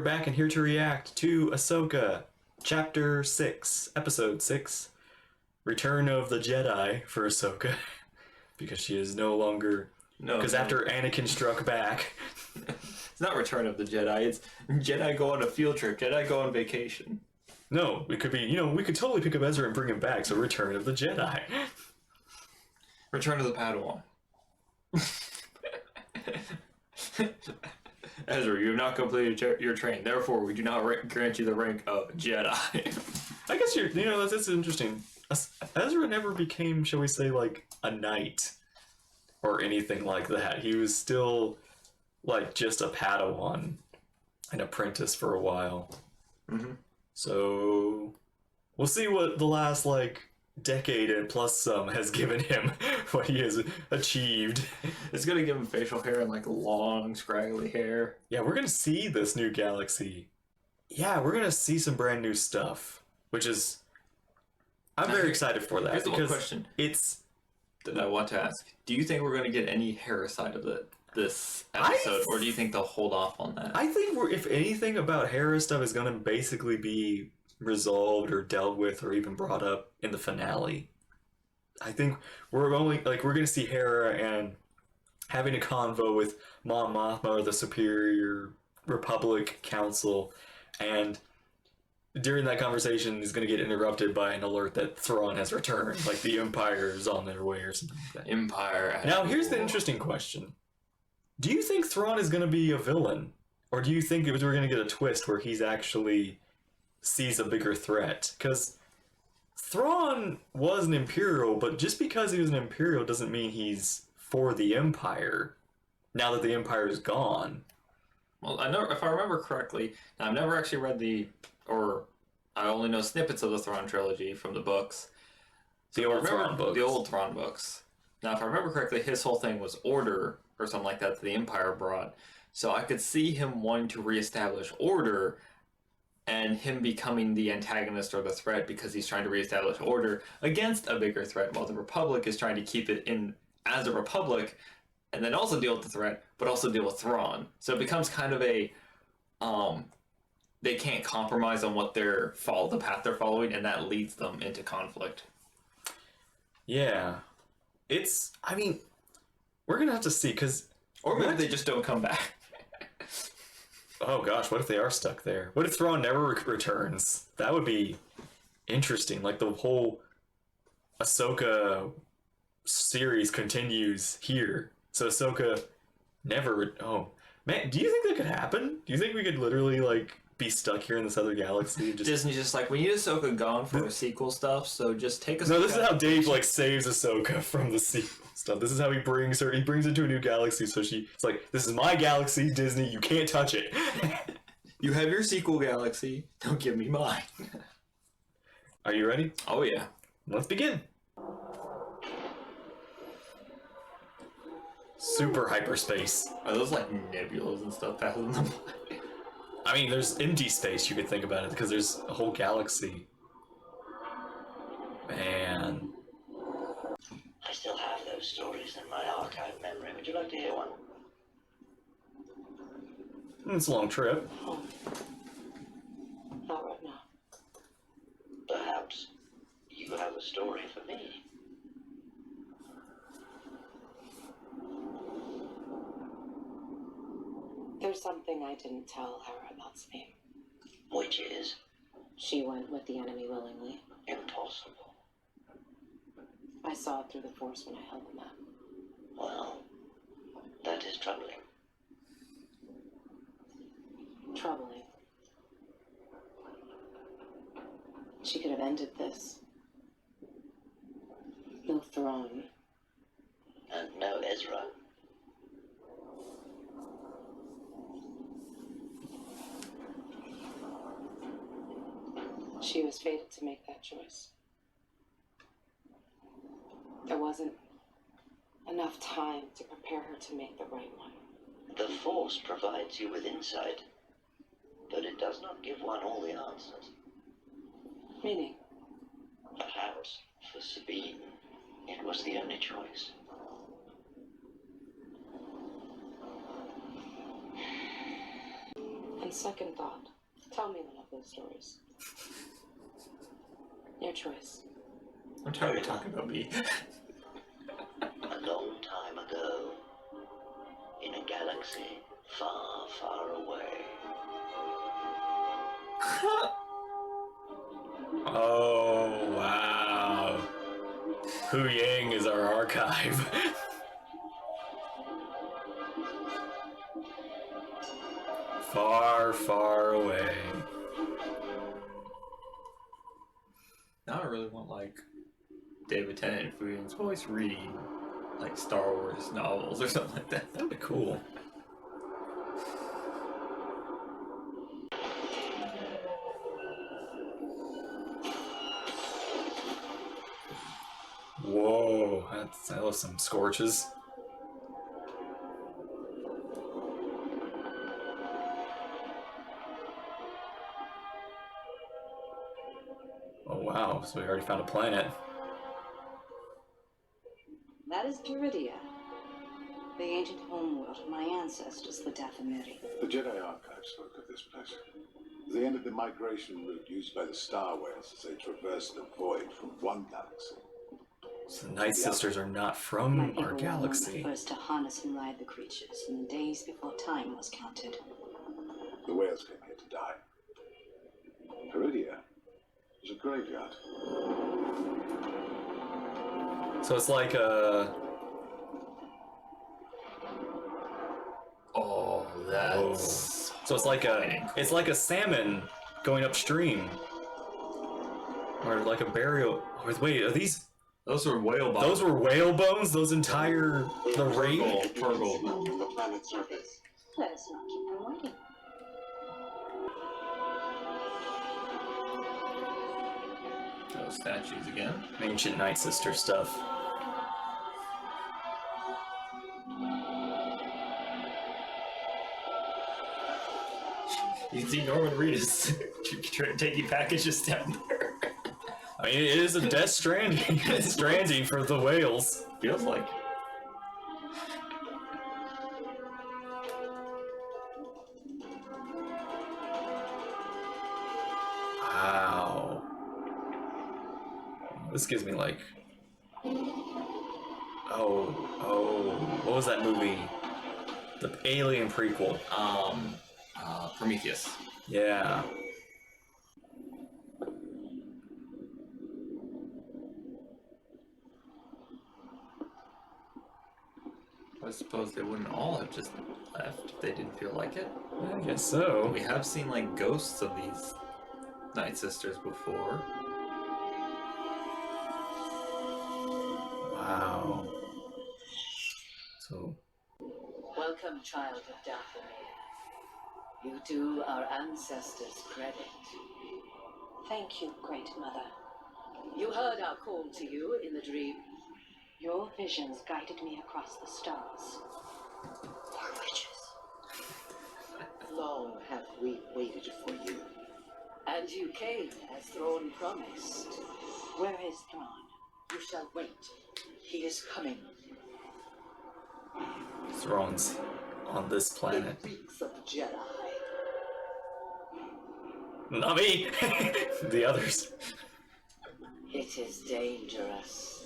back and here to react to AHSOKA, Chapter 6, Episode 6, Return of the Jedi for AHSOKA, because she is no longer... Because after Anakin struck back... It's not Return of the Jedi, it's Jedi go on a field trip, Jedi go on vacation. No, it could be, we could totally pick up Ezra and bring him back, so Return of the Jedi. Return of the Padawan. Ezra, you have not completed your training. Therefore, we do not grant you the rank of Jedi. I guess that's interesting. Ezra never became, shall we say, like a knight or anything like that. He was still like just a Padawan, an apprentice for a while. Mm-hmm. So we'll see what the last decade and plus some has given him, what he has achieved. It's gonna give him facial hair and long scraggly hair. Yeah, we're gonna see this new galaxy. Yeah, we're gonna see some brand new stuff, which is I'm very excited for that. Here's the one question that I want to ask: do you think we're gonna get any Hera side of this episode, or do you think they'll hold off on that? I think if anything about Hera stuff is gonna basically be resolved or dealt with or even brought up in the finale. I think we're gonna see Hera and having a convo with Mon Mothma or the Superior Republic Council, and during that conversation is gonna get interrupted by an alert that Thrawn has returned, like the Empire is on their way or something like that. Empire. Now here's the interesting question. Do you think Thrawn is gonna be a villain? Or do you think we're gonna get a twist where he's actually sees a bigger threat? Because Thrawn was an Imperial, but just because he was an Imperial doesn't mean he's for the Empire, now that the Empire is gone. Well, I know, if I remember correctly, now I've never actually read I only know snippets of the Thrawn trilogy from the books. The old Thrawn books. The old Thrawn books. Now, if I remember correctly, his whole thing was order, or something like that the Empire brought. So I could see him wanting to reestablish order, and him becoming the antagonist or the threat because he's trying to reestablish order against a bigger threat, while the Republic is trying to keep it in as a Republic, and then also deal with the threat, but also deal with Thrawn. So it becomes kind of a, they can't compromise on the path they're following, and that leads them into conflict. Yeah. We're gonna have to see, because... Or maybe they just don't come back. Oh gosh, what if they are stuck there? What if Thrawn never returns? That would be interesting. Like, the whole AHSOKA series continues here. So AHSOKA never... Oh, man, do you think that could happen? Do you think we could literally, be stuck here in this other galaxy? Disney's just like, we need AHSOKA gone for sequel stuff, so just take us... No, this is how Dave, saves AHSOKA from the sequel stuff. This is how he brings her into a new galaxy, so it's like, this is my galaxy, Disney, you can't touch it. You have your sequel galaxy, don't give me mine. Are you ready? Oh yeah. Let's begin. Super hyperspace. Are those nebulas and stuff passing them by? I mean, there's empty space, you could think about it, because there's a whole galaxy. Man. I still have those stories in my archive memory. Would you like to hear one? It's a long trip. Not right now. Perhaps you have a story for me. There's something I didn't tell her about Sabine. Which is? She went with the enemy willingly. Impossible. I saw it through the Force when I held the map. Well, that is troubling. Troubling. She could have ended this. No Thrawn. And no Ezra. She was fated to make that choice. There wasn't enough time to prepare her to make the right one. The Force provides you with insight, but it does not give one all the answers. Meaning? Perhaps, for Sabine, it was the only choice. And second thought, tell me one of those stories. Your choice. I'm tired of talking about me. A long time ago, in a galaxy far, far away. Oh, wow. Hu Yang is our archive. Far, far away. Now I really want like David Tennant and Fu Ying's voice reading like Star Wars novels or something like that. That'd be cool. Whoa, I love some scorches. Oh wow, so we already found a planet. That is Duridia, the ancient homeworld of my ancestors, the Dathomiri. The Jedi Archive spoke of this place. They ended the migration route used by the Star Whales as they traversed the void from one galaxy. So the Night Sisters are not from My our people were galaxy. the first to harness and ride the creatures in the days before time was counted. The whales came here to die. Peridia is a graveyard. So it's like a... Oh, that's So it's like a salmon going upstream. Or like a burial... Oh, wait, are these... those were whale bones. Those were whale bones? Those entire... The rape? Purgle. On the planet's surface. Let us not keep them waiting. Those statues again. Ancient Night Sister stuff. You can see Norman Reedus taking packages down there. I mean, it is a Death Stranding. Stranding for the whales. Feels like. Wow. This gives me like... Oh, what was that movie? The Alien prequel. Prometheus. Yeah. I suppose they wouldn't all have just left if they didn't feel like it. I guess so. We have seen like ghosts of these Night Sisters before. Wow. So... Welcome, child of Dathomir. You do our ancestors credit. Thank you, Great Mother. You heard our call to you in the dream. Your visions guided me across the stars. Our witches. Long have we waited for you. And you came as Thrawn promised. Where is Thrawn? You shall wait. He is coming. Thrawn's on this planet. It reeks of Jedi. Not me! The others. It is dangerous.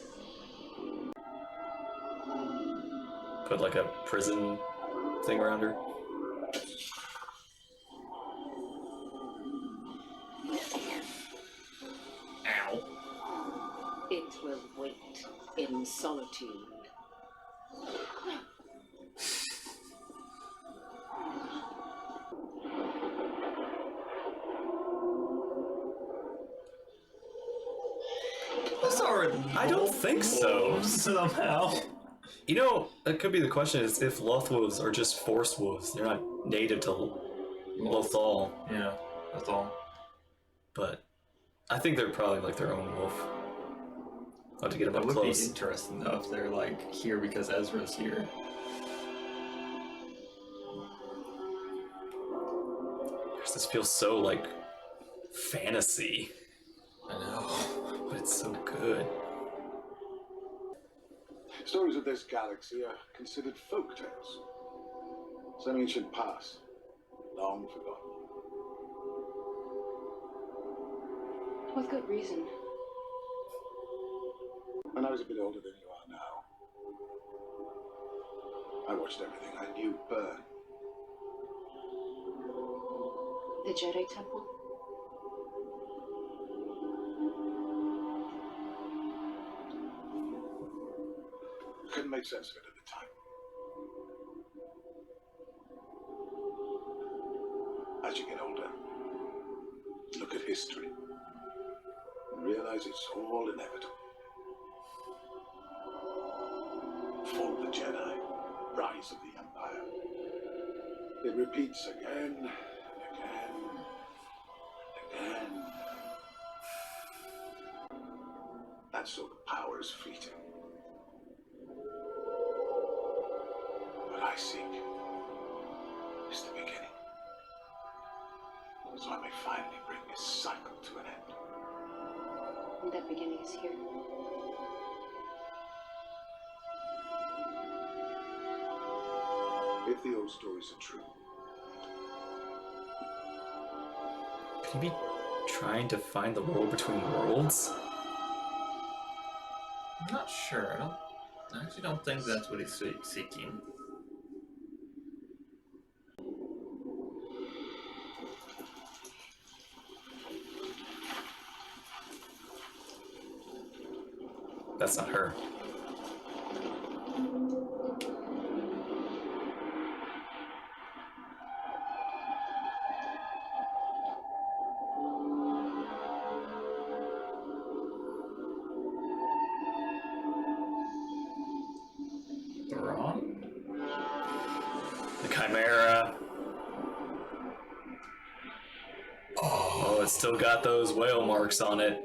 Put like a prison thing around her. Ow. It will wait in solitude. Those are I don't think so. wolves somehow. You know, that could be the question, is if Lothwolves are just force wolves. They're not native to Lothal. Yeah, that's all. But I think they're probably like their own wolf. I'll have to get them That up would be close. interesting though if they're like here because Ezra's here. This feels so like fantasy, I know. but it's so good. Stories of this galaxy are considered folk tales. Some ancient past, long forgotten. With good reason. When I was a bit older than you are now, I watched everything I knew burn. The Jedi Temple? Couldn't make sense of it at the time. As you get older, look at history and realize it's all inevitable. Fall of the Jedi, rise of the Empire. It repeats again and again and again. That sort of power is fleeting. What I seek is the beginning. So I may finally bring this cycle to an end. And that beginning is here. If the old stories are true, Could he be trying to find the world between worlds? I'm not sure. I actually don't think that's what he's seeking. That's not her. Thrawn? The Chimera. Oh, it's still got those whale marks on it.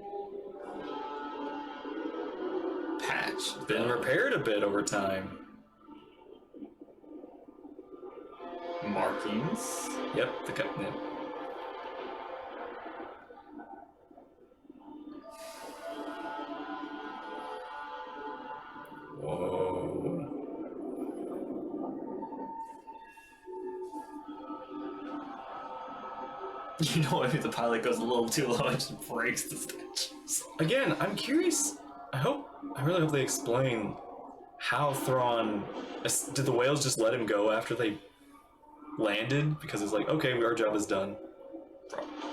Patch. Been repaired a bit over time. Markings. Yep, the yep. Whoa. You know, if the pilot goes a little too low and just breaks the statues. Again, I'm curious. I really hope they explain how Thrawn. Did the whales just let him go after they landed? Because it's like, okay, our job is done.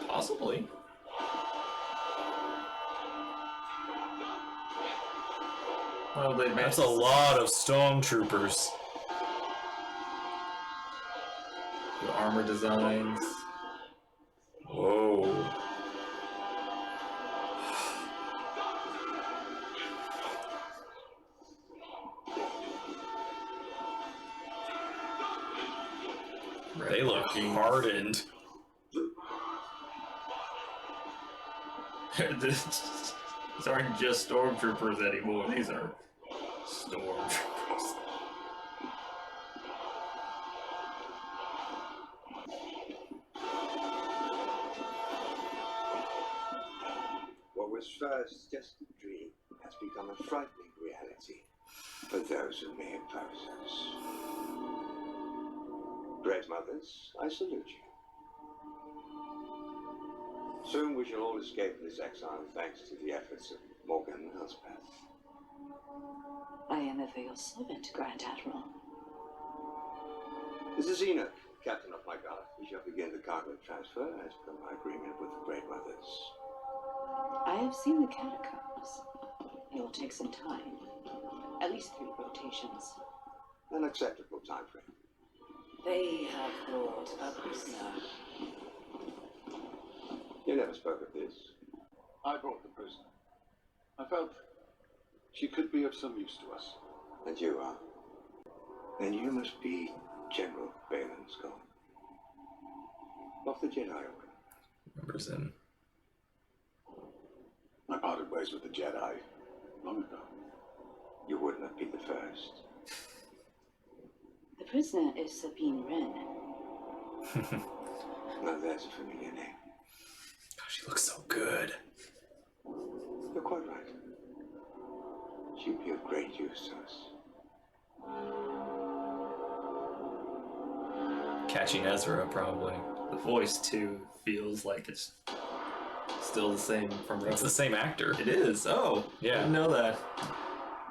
Possibly. Well, That's a lot of stormtroopers. The armor designs. Whoa. They look hardened. These aren't just stormtroopers anymore. These are stormtroopers. What was first just a dream has become a frightening reality for those who may oppose us. Great mothers, I salute you. Soon we shall all escape this exile thanks to the efforts of Morgan and Elspeth. I am ever your servant, Grand Admiral. This is Enoch, captain of my guard. We shall begin the cargo transfer as per my agreement with the Great Mothers. I have seen the catacombs. It will take some time. At least 3 rotations. An acceptable time frame. They have brought a prisoner. You never spoke of this. I brought the prisoner. I felt she could be of some use to us. And you are. Then you must be General Balin Skull. Of the Jedi Order. Remembers him. I parted ways with the Jedi long ago. You would not be the first. The prisoner is Sabine Wren. Now that's a familiar name. Gosh, she looks so good. You're quite right. She'd be of great use to us. Catching Ezra, probably. The voice too feels like it's still still the same from It's the same actor. It is. Oh, Yeah. I didn't know that.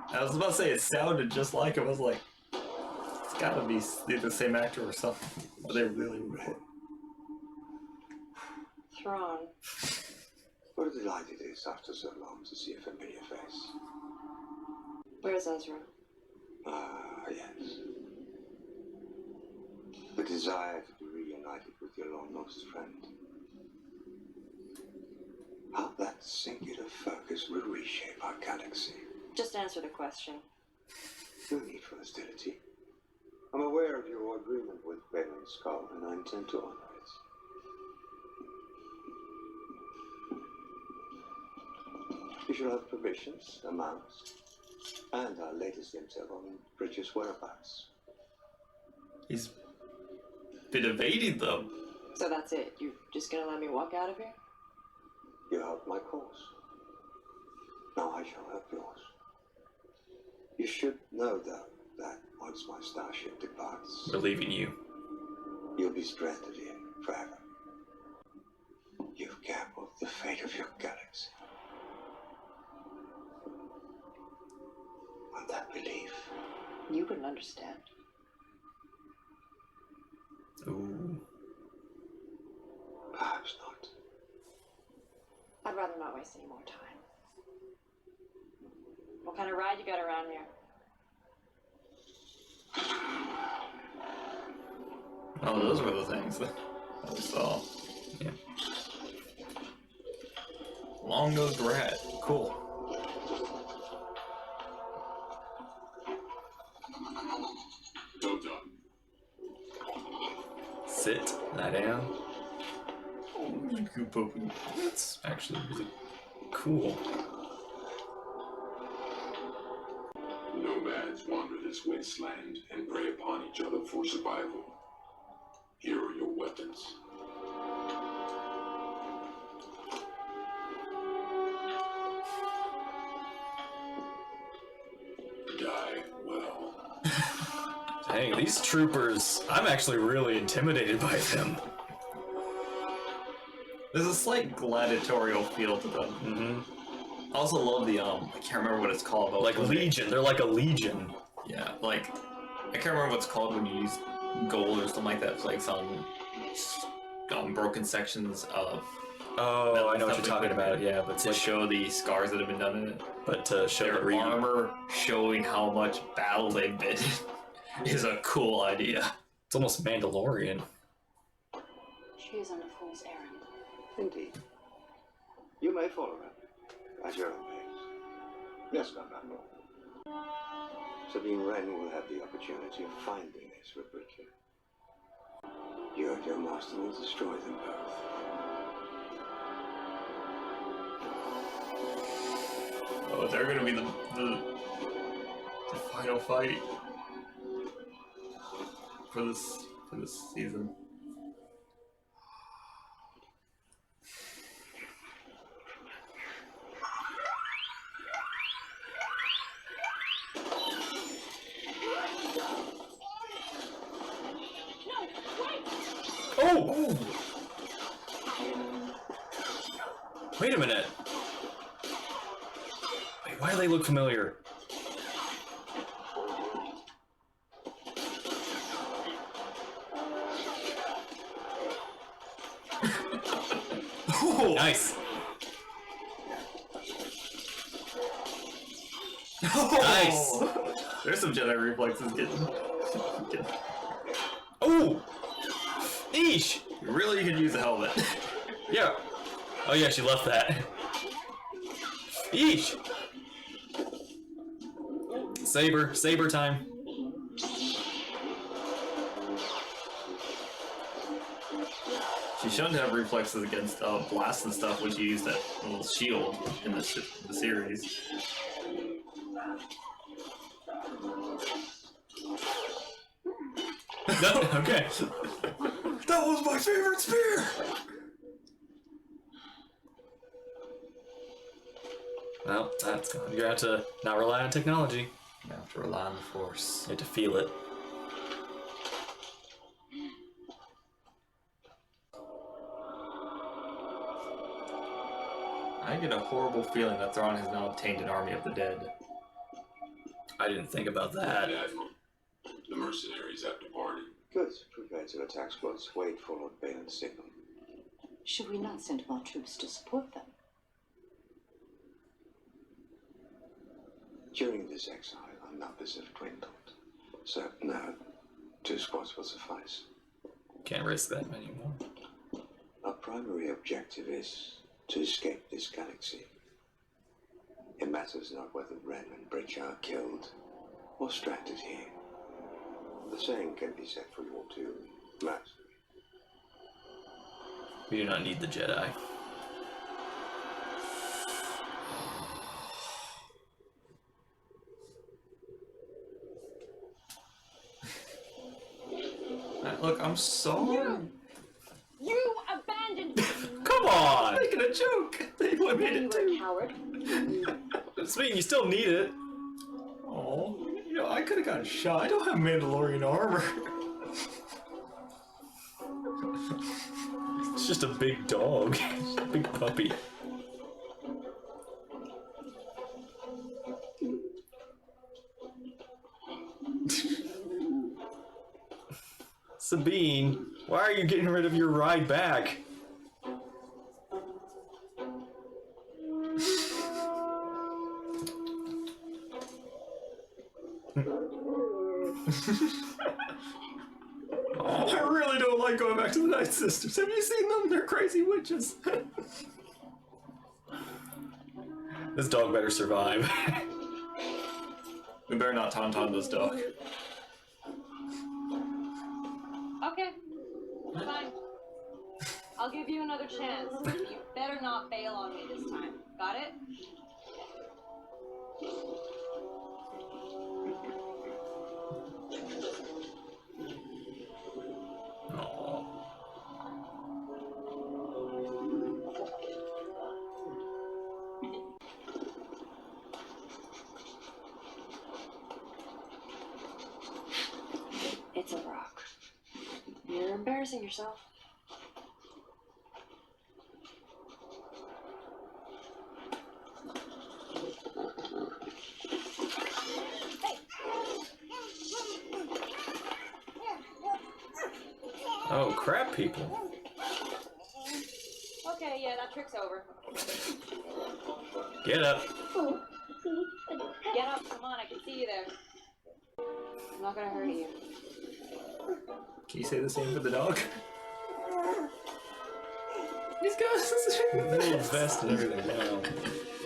I was about to say it sounded just like him. I was like, it's gotta be the same actor or something. But they really were. Thrawn. What a delight it is after so long to see a familiar face. Where's Ezra? Ah, yes. The desire to be reunited with your long-lost friend. How that singular focus will reshape our galaxy. Just answer the question. No need for hostility. I'm aware of your agreement with Balin's Skull, and I intend to honor it. You shall have permissions, amounts, and our latest intel on Bridges' whereabouts. He's been evading them. So that's it? You're just gonna let me walk out of here? You helped my cause. Now I shall help yours. You should know, though, that once my starship departs, We're leaving you. you'll be stranded here forever. You've gambled the fate of your galaxy on that belief. You wouldn't understand. Ooh. Perhaps not. I'd rather not waste any more time. What kind of ride you got around here? Oh, those were the things that we saw. Yeah. Long-nosed rat. Cool. No done. Sit. Lie down. Poopy. It's actually really cool. Nomads wander this wasteland and prey upon each other for survival. Here are your weapons. Die well. Dang, these troopers, I'm actually really intimidated by them. There's a slight gladiatorial feel to them. Mm-hmm. I also love the I can't remember what it's called. But Like when they- Legion, they're like a Legion. Yeah, like I can't remember what it's called when you use gold or something like that. It's like some broken sections of Oh, I know what you're talking about, yeah, but to show the scars that have been done in it. but to show the Their re- armor showing how much battle they've been is a cool idea. It's almost Mandalorian. She is on a fool's errand. Indeed. You may follow her at your own pace. Yes, Commander. Sabine Wren will have the opportunity of finding Ezra Bridger. You and your master will destroy them both. Oh, they're gonna be the final fight for this season. Oh! Wait a minute. Wait, why do they look familiar? Oh, Nice. Nice. There's some Jedi reflexes getting. Oh! Eesh! Really, you could use a helmet. Yeah. Oh yeah, she left that. Eesh! Saber time. She's shown to have reflexes against blasts and stuff, which you use that little shield in the series. No, okay. That was my favorite spear! Well, that's gone. You have to not rely on technology. You have to rely on the Force. You have to feel it. I get a horrible feeling that Thrawn has now obtained an army of the dead. I didn't think about that. Admiral, the mercenaries have departed. Good. Prepare to attack squads. Wait for Lord Balin's signal. Should we not send more troops to support them? During this exile, our numbers have dwindled. So now, 2 squads will suffice. Can't risk that many more. Our primary objective is to escape this galaxy. It matters not whether Ren and Bridge are killed or stranded here. The same can be said for your 2 masters. We do not need the Jedi. Look, I'm sorry. You abandoned me. Come on! I'm making a joke. They would made You it were a too. coward. Sweet, you still need it. Oh, you know, I could have gotten shot. I don't have Mandalorian armor. It's just a big dog. A big puppy. Sabine, why are you getting rid of your ride back? I really don't like going back to the Night Sisters. Have you seen them? They're crazy witches. This dog better survive. We better not tauntaun this dog. Okay, fine. I'll give you another chance. You better not bail on me this time. Got it? It's a rock. You're embarrassing yourself. Oh, crap, people. Okay, yeah, that trick's over. Get up. Get up, come on, I can see you there. I'm not gonna hurt you. Can you say the same for the dog? He's got The little vest and everything.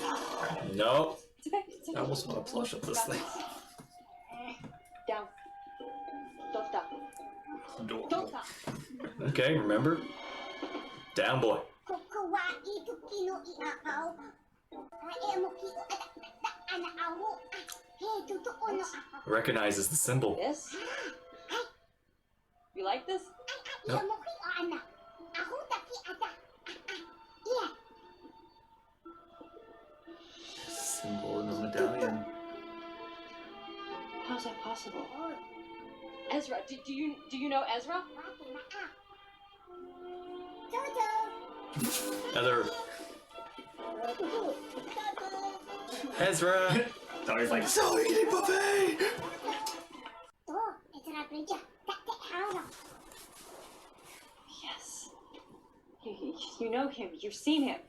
Wow. Nope. It's okay, it's okay. I almost want to plush up this thing. Down. Don't stop. Don't stop. Okay, remember? Down, boy. Recognizes the symbol. This? You like this? Nope. Symbol in the medallion. How's that possible? Ezra, do you know Ezra? Other. Ezra! Dog's like, so we can eat buffet! Yes. You know him. You've seen him.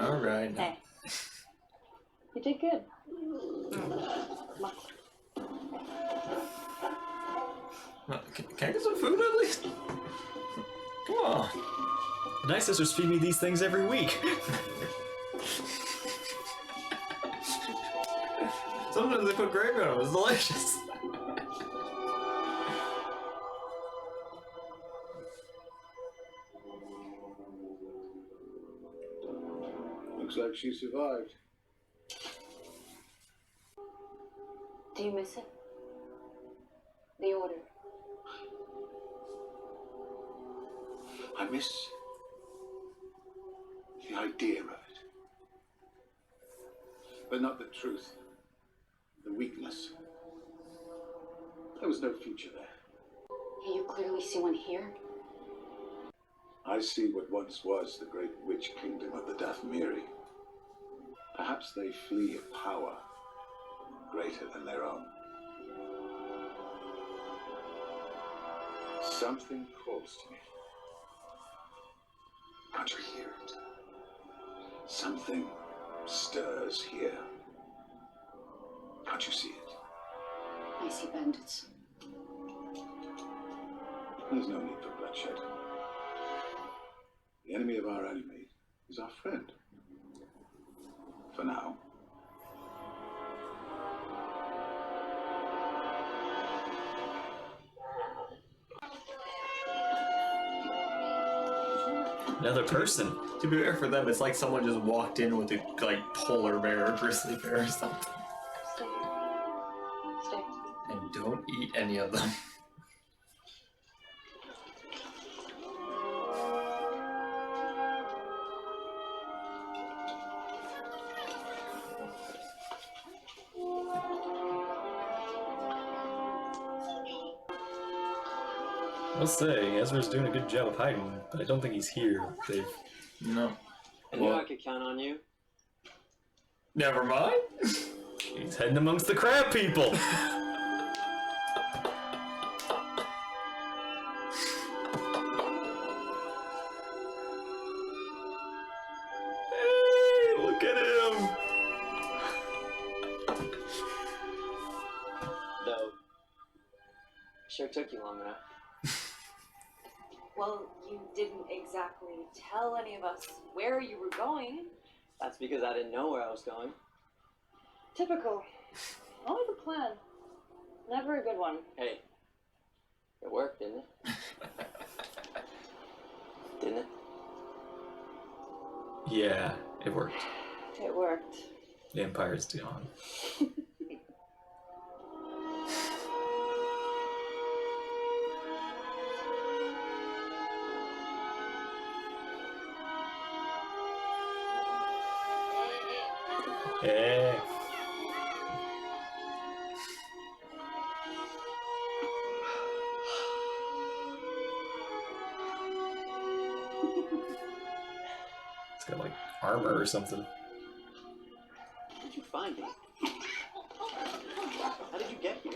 Alright. Hey. You did good. Can I get some food at least? Come on. The Night Sisters feed me these things every week. Sometimes they put gravy on them. It's delicious. Looks like she survived. Do you miss it? The order. I miss the idea of it. but not the truth. The weakness. There was no future there. Yeah, you clearly see one here. I see what once was the great witch kingdom of the Dathmiri. Perhaps they flee a power greater than their own. Something calls to me. Can't you hear it? Something stirs here. Can't you see it? I see bandits. There's no need for bloodshed. The enemy of our enemy is our friend. For now. Another person. To be fair for them, it's like someone just walked in with a like polar bear or grizzly bear or something. Stay here. Stay. And don't eat any of them. I'll say, Ezra's doing a good job of hiding, but I don't think he's here. They've... No. I knew I could count on you. Never mind. He's heading amongst the crab people! Hey, look at him! Though, sure took you long enough. Well, you didn't exactly tell any of us where you were going. That's because I didn't know where I was going. Typical. Always a plan. Never a good one. Hey, it worked, didn't it? Didn't it? Yeah, it worked. It worked. The Empire's gone. Hey. It's got like armor or something. Did you find me? How did you get here?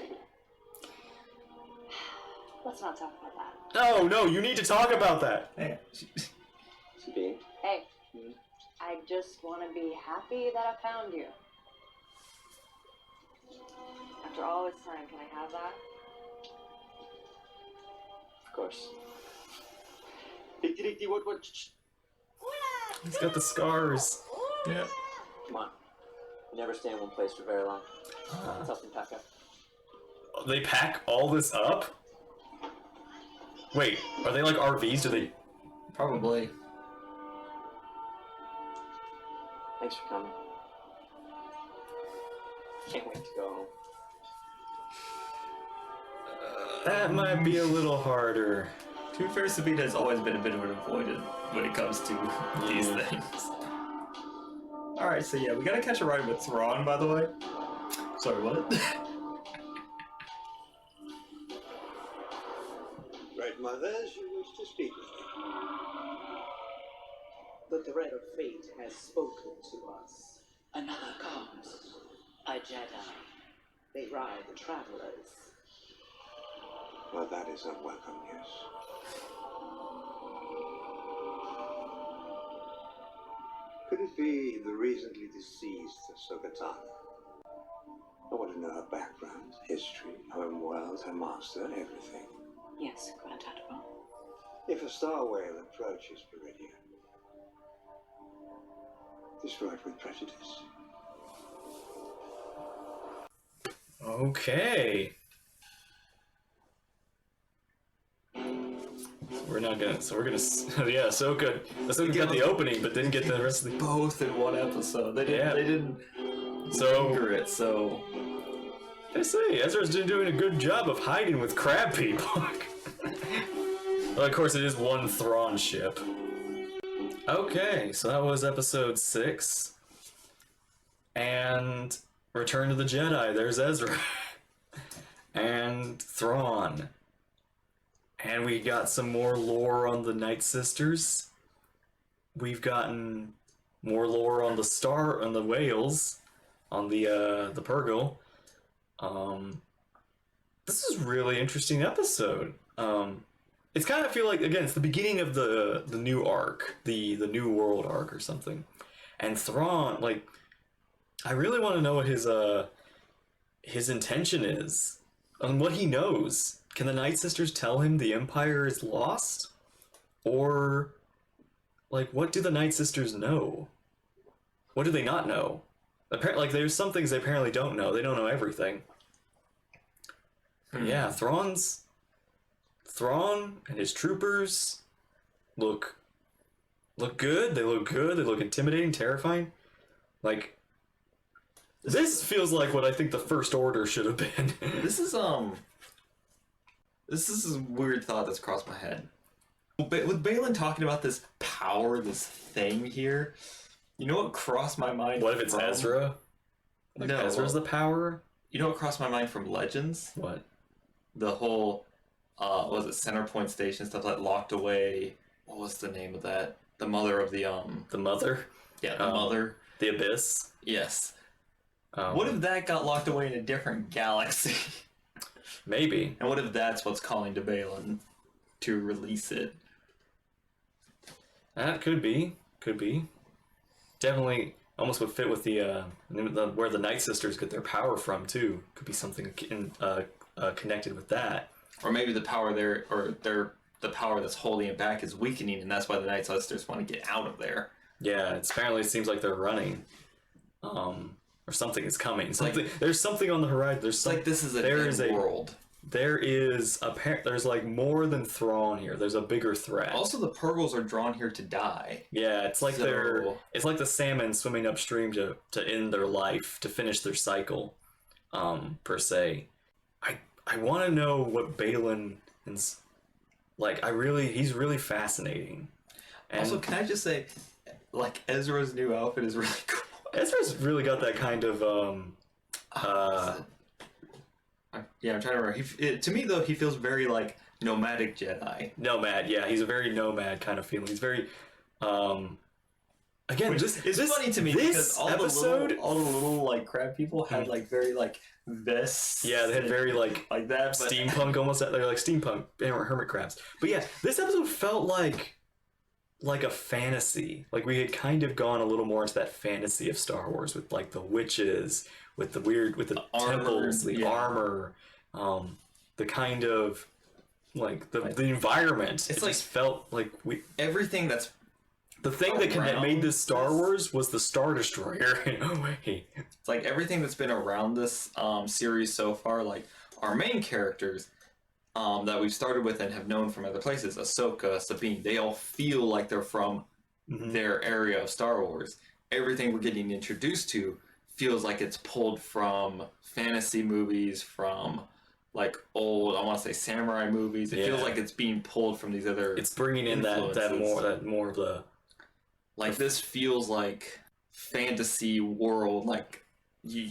Let's not talk about that. No, no, you need to talk about that. Hey, Sabine? Hey, I just want to be happy that I found you. After all this time, can I have that? Of course. What? He's got the scars. yeah. Come on. You never stay in one place for very long. Let's help them pack up. They pack all this up? Wait, are they like RVs? Do they... Probably. Thanks for coming. Can't wait to go home. That might be a little harder. To be fair, Sabine has always been a bit of an avoidant when it comes to these things. Alright, so yeah, we gotta catch a ride with Thrawn, by the way. Sorry, what? Great mothers, you wish to speak with me. The thread of fate has spoken to us. Another comes. A Jedi. They ride the travelers. Well, that is unwelcome news. Could it be the recently deceased AHSOKA? I want to know her background, history, home world, her master, everything. Yes, Grand Admiral. If a star whale approaches Meridian, destroy it with prejudice. Okay. We're not gonna. So we're gonna. Yeah, Ahsoka got the opening, but didn't get the rest of the. Both in one episode. They didn't. Yeah. They didn't So linger it. So I say Ezra's doing a good job of hiding with crab people. Well, of course, it is one Thrawn ship. Okay, so that was episode 6. and Return of the Jedi. There's Ezra. And Thrawn. And we got some more lore on the Night Sisters. We've gotten more lore on the whales, on the Purgle. This is a really interesting episode. It's kind of feel like, again, it's the beginning of the new arc, the New World arc or something. And Thrawn, like, I really want to know what his intention is, and what he knows. Can the Night Sisters tell him the Empire is lost? Or, like, what do the Night Sisters know? What do they not know? Apparently, like, there's some things they apparently don't know. They don't know everything. Yeah, Thrawn and his troopers look good. They look good. They look intimidating, terrifying. Like, this feels like what I think the First Order should have been. This is a weird thought that's crossed my head. With Balin talking about this power, this thing here, you know what crossed my mind? What if it's Ezra? Like, no, Ezra's the power? You know what crossed my mind from Legends? What? The whole, was it Centerpoint Station stuff that locked away? What was the name of that? The mother of the The mother? Yeah, the mother. The Abyss? Yes. What if that got locked away in a different galaxy? Maybe. And what if that's what's calling to Balin to release it? That could be. Could be. Definitely almost would fit with the where the Night Sisters get their power from, too. Could be something connected with that. Or maybe the power the power that's holding it back is weakening, and that's why the Night Sisters want to get out of there. Yeah, apparently it seems like they're running. Or something is coming. Something, there's something on the horizon. There's like this is a world. There's like more than Thrawn here. There's a bigger threat. Also, the Purgles are drawn here to die. Yeah, it's like it's like the salmon swimming upstream to end their life, to finish their cycle, per se. I want to know what Balin is like. He's really fascinating. And also, can I just say, like, Ezra's new outfit is really cool. Ezra's really got that kind of yeah, I'm trying to remember. To me, though, he feels very like nomadic Jedi. Nomad, yeah, he's a very nomad kind of feeling. He's very again, it's funny to me because all the little like crab people had like very like vests. Yeah, they had very like that steampunk almost. They're like steampunk hermit crabs. But yeah, this episode felt like a fantasy. Like we had kind of gone a little more into that fantasy of Star Wars with like the witches, with the temples, the armor, the kind of like the environment. It just felt like everything that's the thing that made this Star Wars was the Star Destroyer in a way. It's like everything that's been around this series so far, like our main characters that we've started with and have known from other places, Ahsoka, Sabine, they all feel like they're from their area of Star Wars. Everything we're getting introduced to feels like it's pulled from fantasy movies, from like old, I want to say samurai movies. It feels like it's being pulled from these other. It's bringing in that more of the. Like this feels like fantasy world. Like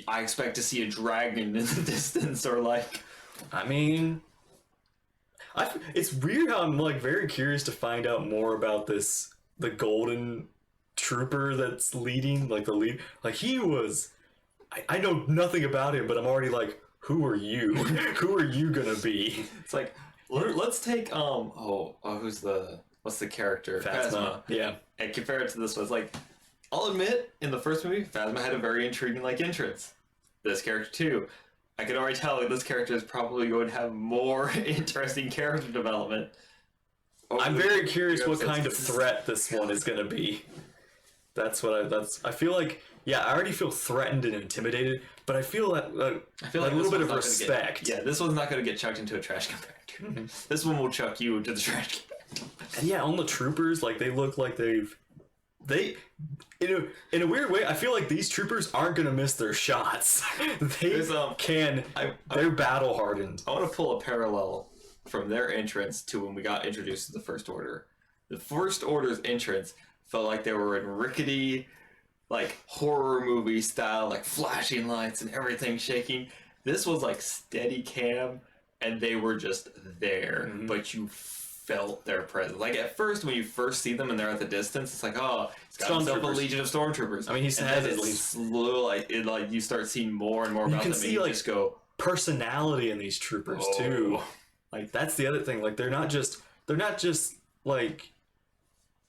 I expect to see a dragon in the distance, or like. I mean, it's weird how I'm like very curious to find out more about the golden trooper that's leading, like the lead. Like he was, I know nothing about him, but I'm already like, who are you? Who are you gonna be? It's like let's take what's the character? Phasma. Yeah. And compare it to this one. It's like, I'll admit, in the first movie, Phasma had a very intriguing like entrance. This character too. I can already tell that this character is probably going to have more interesting character development. I'm very curious what kind of threat this one is going to be. I feel like, yeah, I already feel threatened and intimidated, but I feel like a little bit of respect. This one's not going to get chucked into a trash compactor. This one will chuck you into the trash compactor. And yeah, on the troopers, like they look like in a weird way, I feel like these troopers aren't gonna miss their shots. They're battle hardened. I want to pull a parallel from their entrance to when we got introduced to the First Order. The First Order's entrance felt like they were in rickety, like horror movie style, like flashing lights and everything shaking. This was like steady cam, and they were just there, but you felt their presence. Like at first, when you first see them and they're at the distance, it's like, oh, he's got himself a legion of stormtroopers. I mean, he has at least slow, like you start seeing more and more about them. You can see and you like just go personality in these troopers too. Like that's the other thing. Like they're not just like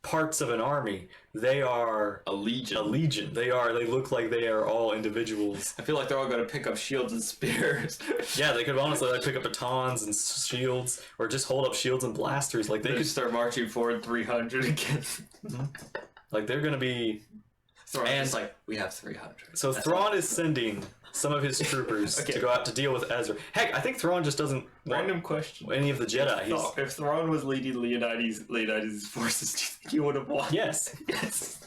parts of an army. They are a legion. A legion. They look like they are all individuals. I feel like they're all going to pick up shields and spears. Yeah, they could honestly like pick up batons and shields, or just hold up shields and blasters. Like they could start marching forward 300 again. Like they're going to be. And it's like we have 300. So Thrawn is sending some of his troopers to go out to deal with Ezra. Heck, I think Thrawn just doesn't random question any of the Jedi. If Thrawn was leading Leonidas' forces, do you think he would have won? Yes. Yes.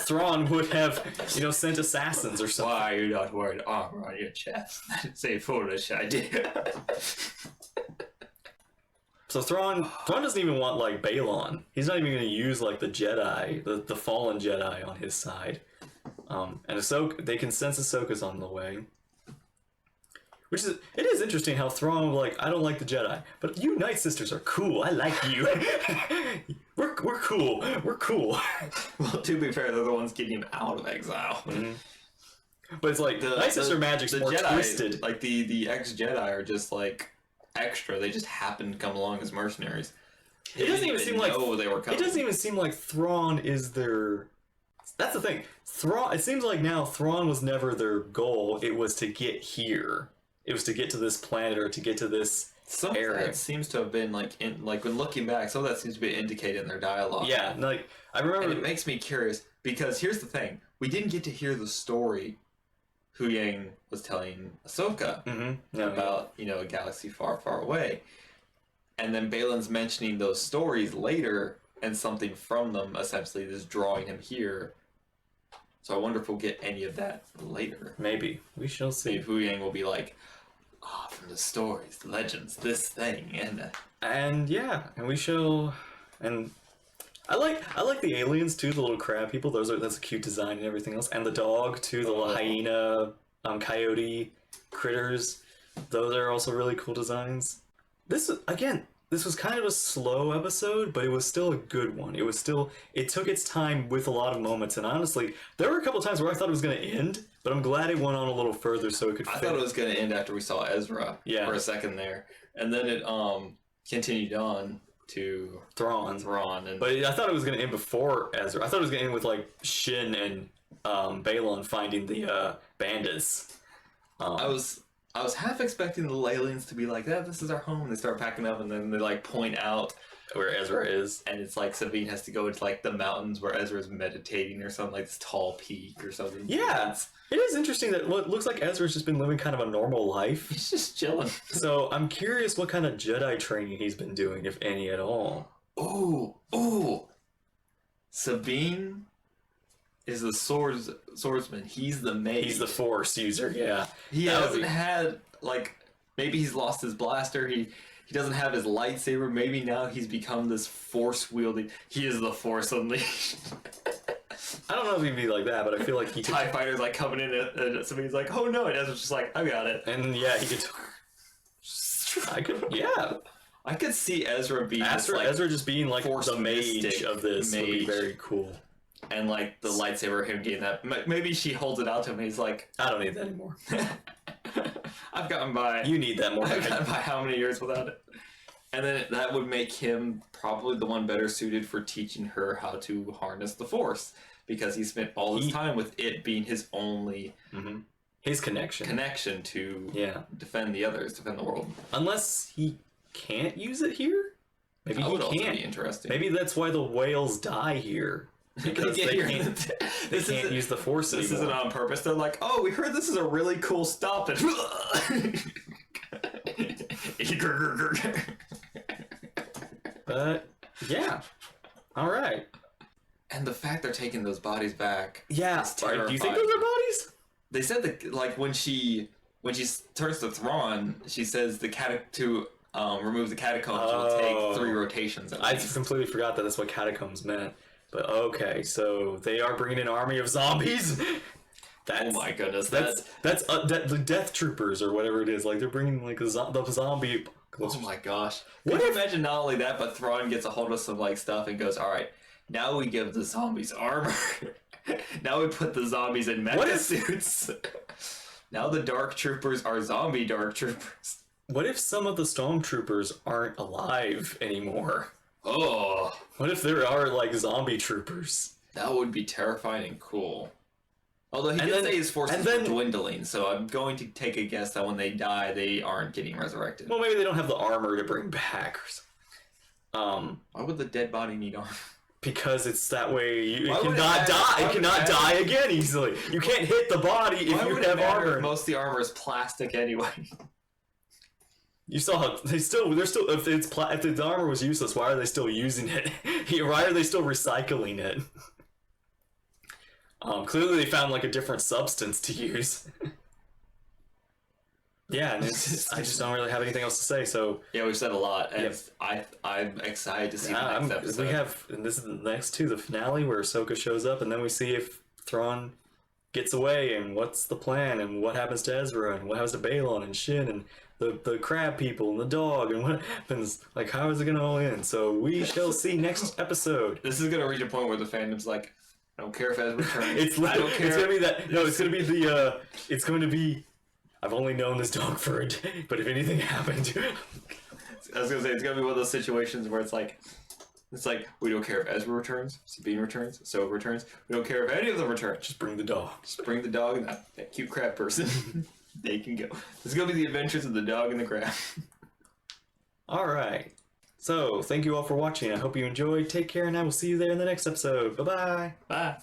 Thrawn would have, sent assassins or something. Why are you not wearing armor on your chest? That's a foolish idea. So Thrawn doesn't even want like Balon. He's not even going to use like the Jedi, the fallen Jedi on his side. And Ahsoka, they can sense Ahsoka's on the way. It is interesting how Thrawn like, I don't like the Jedi, but you Night Sisters are cool. I like you. we're cool. We're cool. Well, to be fair, they're the ones getting him out of exile. But it's like the Night Sister magic's more Jedi, twisted. Like the ex-Jedi are just like extra. They just happen to come along as mercenaries. It doesn't even seem like they were coming. It doesn't even seem like Thrawn is their. That's the thing. Thrawn. It seems like now Thrawn was never their goal. It was to get here. It was to get to this planet or to get to this area. That seems to have been like when looking back, some of that seems to be indicated in their dialogue. Yeah, like I remember. And it makes me curious because here's the thing: we didn't get to hear the story Hu Yang was telling Ahsoka about a galaxy far, far away, and then Balin's mentioning those stories later, and something from them essentially is drawing him here. So I wonder if we'll get any of that later. Maybe we shall see. Maybe Hu Yang will be like, from the stories, the legends, this thing, and we shall, and I like the aliens too, the little crab people. That's a cute design and everything else, and the dog too, the little hyena, coyote critters. Those are also really cool designs. This was kind of a slow episode, but it was still a good one. It took its time with a lot of moments, and honestly, there were a couple of times where I thought it was going to end, but I'm glad it went on a little further so it could fit. I thought it was going to end after we saw Ezra for a second there, and then it continued on to Thrawn, but I thought it was going to end before Ezra. I thought it was going to end with like Shin and Balon finding the bandits. I was half expecting the aliens to be like, this is our home. They start packing up, and then they like point out where Ezra is, and it's like Sabine has to go into like the mountains where Ezra's meditating or something, like this tall peak or something. Yeah, it is interesting that it looks like Ezra's just been living kind of a normal life. He's just chilling. So I'm curious what kind of Jedi training he's been doing, if any at all. Ooh, Sabine is the swordsman. He's the mage. He's the Force user. Yeah, he hasn't had like maybe he's lost his blaster. He doesn't have his lightsaber. Maybe now he's become this Force wielding. He is the Force unleashed. I don't know if he'd be like that, but I feel like he could... TIE fighters like coming in and somebody's like, oh no, and Ezra's just like, I got it. And yeah, he could. I could see Ezra being Ezra just being like the mage of this would be very cool. And like the lightsaber, him getting that. Maybe she holds it out to him. And he's like, I don't need that anymore. I've gotten by. You need that more. I've gotten by how many years without it? And then that would make him probably the one better suited for teaching her how to harness the Force, because he spent all his time with it being his only his connection to defend the others, defend the world. Unless he can't use it here. Maybe he can't. Be interesting. Maybe that's why the whales die here. Because they can't use the Force anymore. This isn't on purpose. They're like, oh, we heard this is a really cool stop. And but yeah, all right. And the fact they're taking those bodies back. Yeah, do you think those are bodies? They said that like when she turns to Thrawn, she says to remove the catacombs will take 3 rotations. I completely forgot that that's what catacombs meant. But okay, so they are bringing an army of zombies. Oh my goodness, that's the Death Troopers or whatever it is. Like they're bringing like the zombie. Oh my gosh! What Could you if- imagine not only that, but Thrawn gets a hold of some like stuff and goes, "All right, now we give the zombies armor. Now we put the zombies in What mecha if- suits. Now the Dark Troopers are zombie Dark Troopers." What if some of the stormtroopers aren't alive anymore? Oh, What if there are like zombie troopers? that would be terrifying and cool. Although he And did then- say his forces and then- were dwindling, so I'm going to take a guess that when they die, they aren't getting resurrected. Well, maybe they don't have the armor to bring back. Why would the dead body need armor? Because it's that way you Why would it cannot matter? die. Why It would it cannot matter? die again easily. You can't hit the body if Why you would it have matter armor. if most of the armor is plastic anyway? You saw how they're still if if the armor was useless, why are they still using it? Why are they still recycling it? Clearly they found like a different substance to use. Yeah, and I just don't really have anything else to say. So Yeah, we've said a lot, and Yep. I'm excited to see yeah, the next episode. we have, and this is the next to the finale where Ahsoka shows up, and then we see if Thrawn gets away, and what's the plan, and what happens to Ezra, and what happens to Balon and Shin, and the crab people, and the dog, and what happens. Like, how is it gonna all end? So we shall see next episode. This is gonna reach a point where the fandom's like, I don't care if Ezra returns. I I don't care. It's gonna be that. No, it's gonna be the. It's going to be. I've only known this dog for a day, but if anything happened, I was gonna say it's gonna be one of those situations where it's like we don't care if Ezra returns, Sabine returns, So returns. We don't care if any of them return. just bring the dog. Just bring the dog and that cute crab person. They can go. This is gonna be the adventures of the dog and the crab. All right. So thank you all for watching. I hope you enjoyed. Take care, and I will see you there in the next episode. Bye bye. Bye.